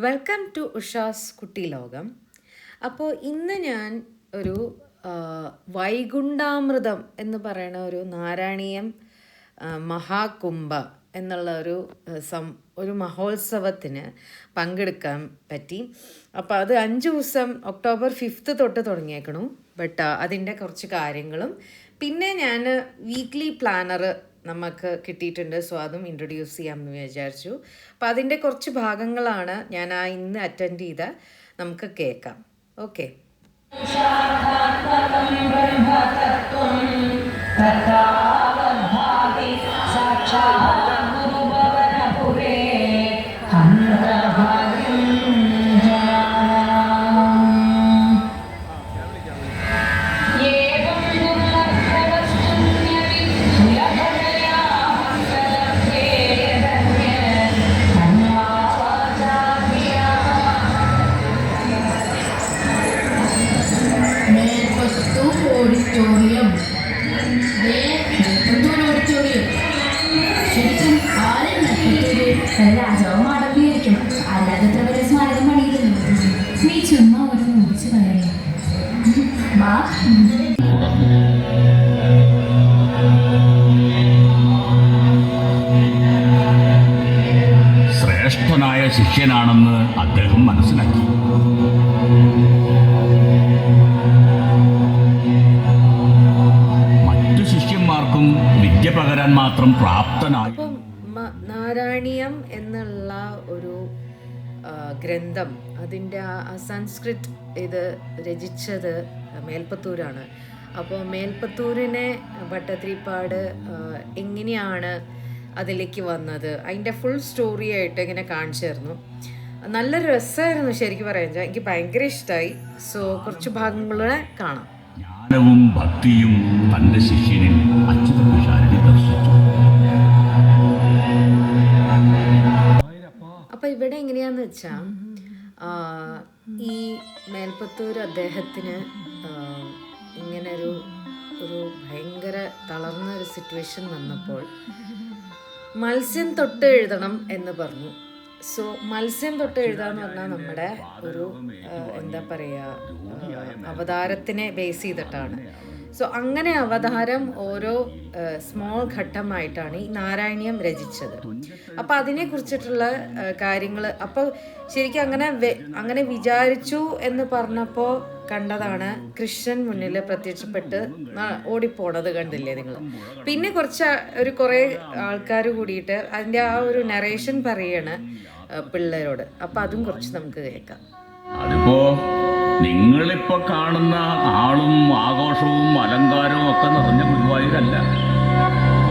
Welcome to ഉഷാസ് കുട്ടി ലോകം. അപ്പോൾ ഇന്ന് ഞാൻ ഒരു വൈകുണ്ഠാമൃതം എന്ന് പറയുന്ന ഒരു നാരായണീയം മഹാകുംഭ എന്നുള്ള ഒരു മഹോത്സവത്തിന് പങ്കെടുക്കാൻ പറ്റി. അപ്പോൾ അത് 5 ദിവസം ഒക്ടോബർ 5 തൊട്ട് തുടങ്ങിയേക്കണു. ബട്ട് അതിൻ്റെ കുറച്ച് കാര്യങ്ങളും പിന്നെ ഞാൻ വീക്ക്ലി പ്ലാനർ നമുക്ക് കിട്ടിയിട്ടുണ്ട്. സോ അതും ഇൻട്രൊഡ്യൂസ് ചെയ്യാമെന്ന് വിചാരിച്ചു. അപ്പോൾ അതിൻ്റെ കുറച്ച് ഭാഗങ്ങളാണ് ഞാൻ ഇന്ന് അറ്റൻഡ് ചെയ്ത. നമുക്ക് കേൾക്കാം. ഓക്കെ. ഓഡിറ്റോറിയം ഓഡിറ്റോറിയം ശരിക്കും രാജാവ് മാടമ്പിയായിരിക്കും. അല്ലാതെ എത്ര വരെ സ്മാരകം പണിയില്ലല്ലോ. നീ ചുമ്മാ ഒരു മുറിച്ച് പറയാ. ശ്രേഷ്ഠനായ ശിഷ്യനാണെന്ന് അദ്ദേഹം മനസ്സിലാക്കി. വിദ്യ പകരാൻ മാത്രം പ്രാപ്തനായി. അപ്പം നാരായണീയം എന്നുള്ള ഒരു ഗ്രന്ഥം, അതിൻ്റെ സംസ്കൃത് ഇത് രചിച്ചത് മേൽപ്പത്തൂരാണ്. അപ്പോൾ മേൽപ്പത്തൂരിനെ ഭട്ടതിരിപ്പാട് എങ്ങനെയാണ് അതിലേക്ക് വന്നത്, അതിൻ്റെ ഫുൾ സ്റ്റോറി ആയിട്ട് ഇങ്ങനെ കാണിച്ചു തരുന്നു. നല്ല രസമായിരുന്നു ശരിക്കും പറയാൻ. എനിക്ക് ഭയങ്കര ഇഷ്ടമായി. സോ കുറച്ച് ഭാഗങ്ങളൂടെ കാണാം. ജ്ഞാനവും ഭക്തിയും തന്റെ ശിഷ്യനിൽ അച്യുതപിഷാരടി ദർശിച്ചു. അപ്പൊ ഇവിടെ എങ്ങനെയാന്ന് വെച്ചാ ഈ മേൽപ്പത്തൂർ അദ്ദേഹത്തിന് ഇങ്ങനെ ഒരു ഭയങ്കര തളർന്ന ഒരു സിറ്റുവേഷൻ വന്നപ്പോൾ മത്സ്യം തൊട്ട് എഴുതണം എന്ന് പറഞ്ഞു. സോ മത്സ്യം തൊട്ട് എഴുതാന്ന് പറഞ്ഞാൽ നമ്മുടെ ഒരു എന്താ പറയുക, അവതാരത്തിനെ ബേസ് ചെയ്തിട്ടാണ്. സോ അങ്ങനെ അവതാരം ഓരോ സ്മോൾ ഘട്ടമായിട്ടാണ് ഈ നാരായണീയം രചിച്ചത്. അപ്പോൾ അതിനെക്കുറിച്ചിട്ടുള്ള കാര്യങ്ങൾ അപ്പോൾ ശരിക്കും അങ്ങനെ വിചാരിച്ചു എന്ന് പറഞ്ഞപ്പോൾ കണ്ടതാണ് കൃഷ്ണൻ മുന്നിൽ പ്രത്യക്ഷപ്പെട്ട് ഓടിപ്പോണത് കണ്ടില്ലേ നിങ്ങൾ. പിന്നെ കുറേ ആൾക്കാർ കൂടിയിട്ട് അതിൻ്റെ ആ ഒരു നറേഷൻ പറയാണ് പിള്ളേരോട്. അപ്പം അതും കുറച്ച് നമുക്ക് കേൾക്കാം. അതിപ്പോ നിങ്ങളിപ്പോ കാണുന്ന ആളും ആഘോഷവും അലങ്കാരവും ഒക്കെ നിറഞ്ഞ ഗുരുവായൂരല്ല,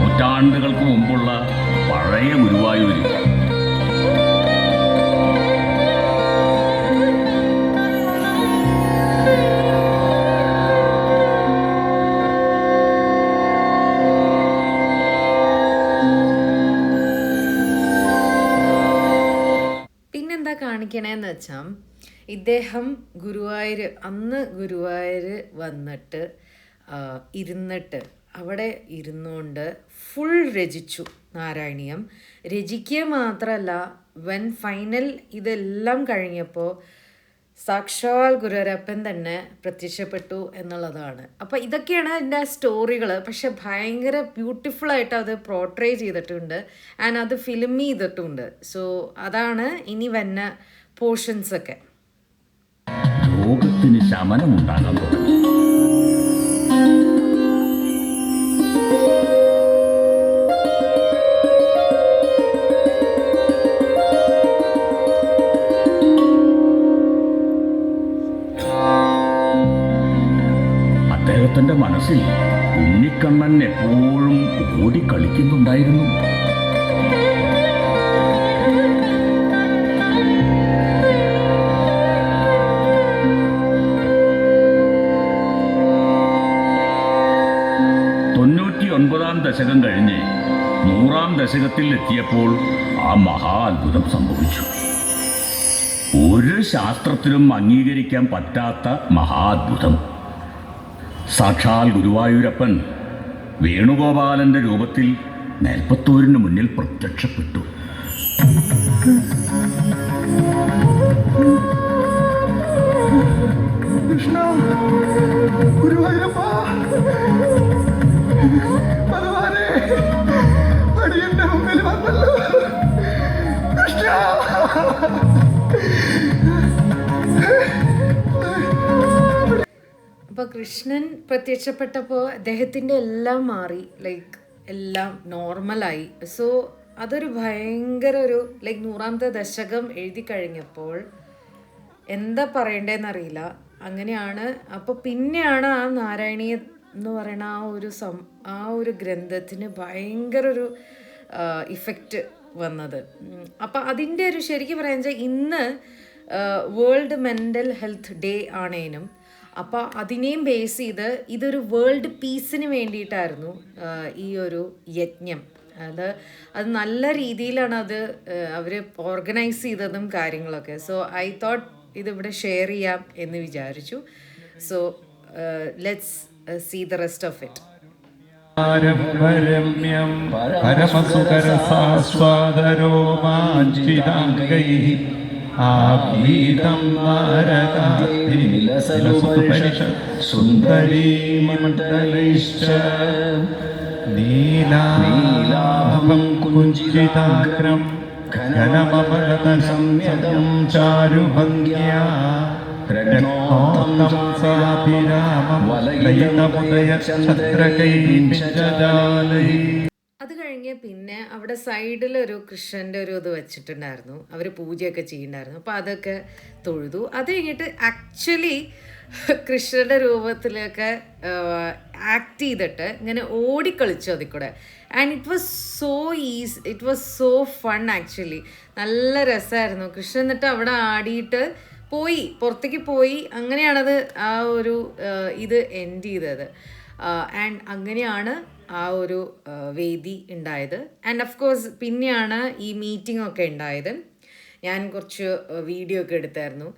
നൂറ്റാണ്ടുകൾക്ക് മുമ്പുള്ള പഴയ ഗുരുവായൂര്. പിന്നെന്താ കാണിക്കണേന്ന് വെച്ചാൽ ഇദ്ദേഹം ഗുരുവായൂർ വന്നിട്ട് ഇരുന്നിട്ട് അവിടെ ഇരുന്നുകൊണ്ട് ഫുൾ രചിച്ചു നാരായണീയം. രചിക്കുക മാത്രമല്ല, ഫൈനൽ ഇതെല്ലാം കഴിഞ്ഞപ്പോൾ സാക്ഷാൽ ഗുരുവായൂരപ്പൻ തന്നെ പ്രത്യക്ഷപ്പെട്ടു എന്നുള്ളതാണ്. അപ്പോൾ ഇതൊക്കെയാണ് അതിൻ്റെ സ്റ്റോറികൾ. പക്ഷെ ഭയങ്കര ബ്യൂട്ടിഫുള്ളായിട്ട് അത് പോർട്രേ ചെയ്തിട്ടുണ്ട് ആൻഡ് അത് ഫിലിം ചെയ്തിട്ടുണ്ട്. സോ അതാണ് ഇനി വന്ന പോർഷൻസൊക്കെ. രോഗത്തിന് ശമനമുണ്ടാകാൻ തുടങ്ങി. അദ്ദേഹത്തിന്റെ മനസ്സിൽ ഉണ്ണിക്കണ്ണൻ എപ്പോഴും ഓടിക്കളിക്കുന്നുണ്ടായിരുന്നു. ദശകം കഴിഞ്ഞ് 100-ാം ദശകത്തിൽ എത്തിയപ്പോൾ ആ മഹാ അത്ഭുതം സംഭവിച്ചു. ഒരു ശാസ്ത്രത്തിലും അംഗീകരിക്കാൻ പറ്റാത്ത മഹാ അത്ഭുതം. സാക്ഷാൽ ഗുരുവായൂരപ്പൻ വേണുഗോപാലന്റെ രൂപത്തിൽ മേൽപ്പത്തൂരിന് മുന്നിൽ പ്രത്യക്ഷപ്പെട്ടു. അപ്പോൾ കൃഷ്ണൻ പ്രത്യക്ഷപ്പെട്ടപ്പോൾ അദ്ദേഹത്തിൻ്റെ എല്ലാം മാറി, ലൈക്ക് എല്ലാം നോർമലായി. സോ അതൊരു ഭയങ്കര ഒരു ലൈക്ക് 100ാമത്തെ ദശകം എഴുതി കഴിഞ്ഞപ്പോൾ എന്താ പറയണ്ടേന്നറിയില്ല. അങ്ങനെയാണ്. അപ്പോൾ പിന്നെയാണ് ആ നാരായണീയ എന്ന് പറയുന്ന ആ ഒരു ഗ്രന്ഥത്തിന് ഭയങ്കര ഒരു ഇഫക്റ്റ് വന്നത്. അപ്പം അതിൻ്റെ ഒരു ശരിക്കും പറയാൻ വെച്ചാൽ ഇന്ന് വേൾഡ് മെൻ്റൽ ഹെൽത്ത് ഡേ ആണേനും അപ്പോൾ അതിനെയും ബേസ് ചെയ്ത് ഇതൊരു വേൾഡ് പീസിന് വേണ്ടിയിട്ടായിരുന്നു ഈ ഒരു യജ്ഞം. അത് നല്ല രീതിയിലാണ് അവർ ഓർഗനൈസ് ചെയ്തതും കാര്യങ്ങളൊക്കെ. സോ ഐ തോട്ട് ഇതിവിടെ ഷെയർ ചെയ്യാം എന്ന് വിചാരിച്ചു. So let's see the rest of it. രമ്യം പരമസുഖരസാസ്വാദരോമാഞ്ചിതാംഗൈഃ ആഭീതം സുന്ദരീമണ്ഡലൈശ്ച നീലാഭം കുഞ്ചിതാഗ്രം ഘനമമലതസംയതം ചാരുഭംഗ്യാ രത്നോത്തം സാഭിരാമം ലയിതമുദയഛത്രകൈർജാലൈഃ. അത് കഴിഞ്ഞ് പിന്നെ അവിടെ സൈഡിലൊരു കൃഷ്ണൻ്റെ ഒരു ഇത് വെച്ചിട്ടുണ്ടായിരുന്നു. അവർ പൂജയൊക്കെ ചെയ്യുന്നുണ്ടായിരുന്നു. അപ്പോൾ അതൊക്കെ തൊഴുതു. അത് കഴിഞ്ഞിട്ട് ആക്ച്വലി കൃഷ്ണൻ്റെ രൂപത്തിലൊക്കെ ആക്ട് ചെയ്തിട്ട് ഇങ്ങനെ ഓടിക്കളിച്ചു അതിൽ കൂടെ. And it was so fun actually. നല്ല രസമായിരുന്നു. കൃഷ്ണൻ എന്നിട്ട് അവിടെ ആടിയിട്ട് പുറത്തേക്ക് പോയി. അങ്ങനെയാണത് ആ ഒരു ഇത് എൻഡ് ചെയ്തത്. ആൻഡ് അങ്ങനെയാണ് ആ ഒരു വേദി ഉണ്ടായത്. ആൻഡ് ഓഫ് കോഴ്സ് പിന്നെയാണ് ഈ മീറ്റിംഗ് ഒക്കെ ഉണ്ടായത്. ഞാൻ കുറച്ച് വീഡിയോ ഒക്കെ എടുത്തായിരുന്നു.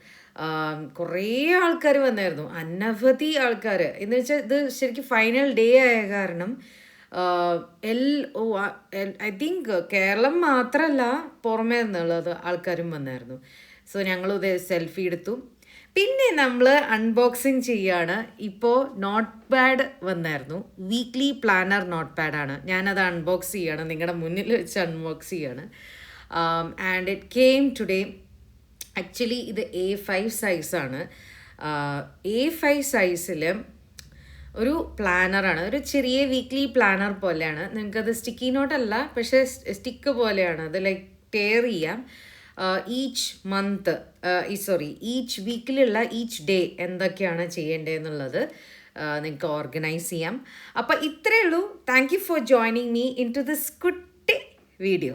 കുറേ ആൾക്കാർ വന്നായിരുന്നു, അനവധി ആൾക്കാർ. എന്ന് വെച്ചാൽ ഇത് ശരിക്കും ഫൈനൽ ഡേ ആയ കാരണം ഐ തിങ്ക് കേരളം മാത്രമല്ല പുറമേ നിന്നുള്ളത് ആൾക്കാരും വന്നായിരുന്നു. സോ ഞങ്ങളിത് സെൽഫി എടുത്തു. പിന്നെ നമ്മൾ അൺബോക്സിങ് ചെയ്യാണ്. ഇപ്പോൾ നോട്ട് പാഡ് വന്നായിരുന്നു. വീക്ക്ലി പ്ലാനർ നോട്ട് പാഡാണ്. ഞാനത് അൺബോക്സ് ചെയ്യാണ്, നിങ്ങളുടെ മുന്നിൽ വെച്ച് അൺബോക്സ് ചെയ്യാണ്. And it came today. Actually ഇത് A5 സൈസാണ്. A5 സൈസിൽ ഒരു പ്ലാനറാണ്. ഒരു ചെറിയ വീക്ക്ലി പ്ലാനർ പോലെയാണ്. നിങ്ങൾക്കത് സ്റ്റിക്കി നോട്ടല്ല, പക്ഷേ സ്റ്റിക്ക് പോലെയാണ്. അത് ലൈക്ക് ടെയർ ചെയ്യാം. ഈച്ച് വീക്കിലുള്ള ഈച്ച് ഡേ എന്തൊക്കെയാണ് ചെയ്യേണ്ടതെന്നുള്ളത് നിങ്ങൾക്ക് ഓർഗനൈസ് ചെയ്യാം. അപ്പോൾ ഇത്രയേ ഉള്ളൂ. Thank you for joining me into this കുട്ടി വീഡിയോ.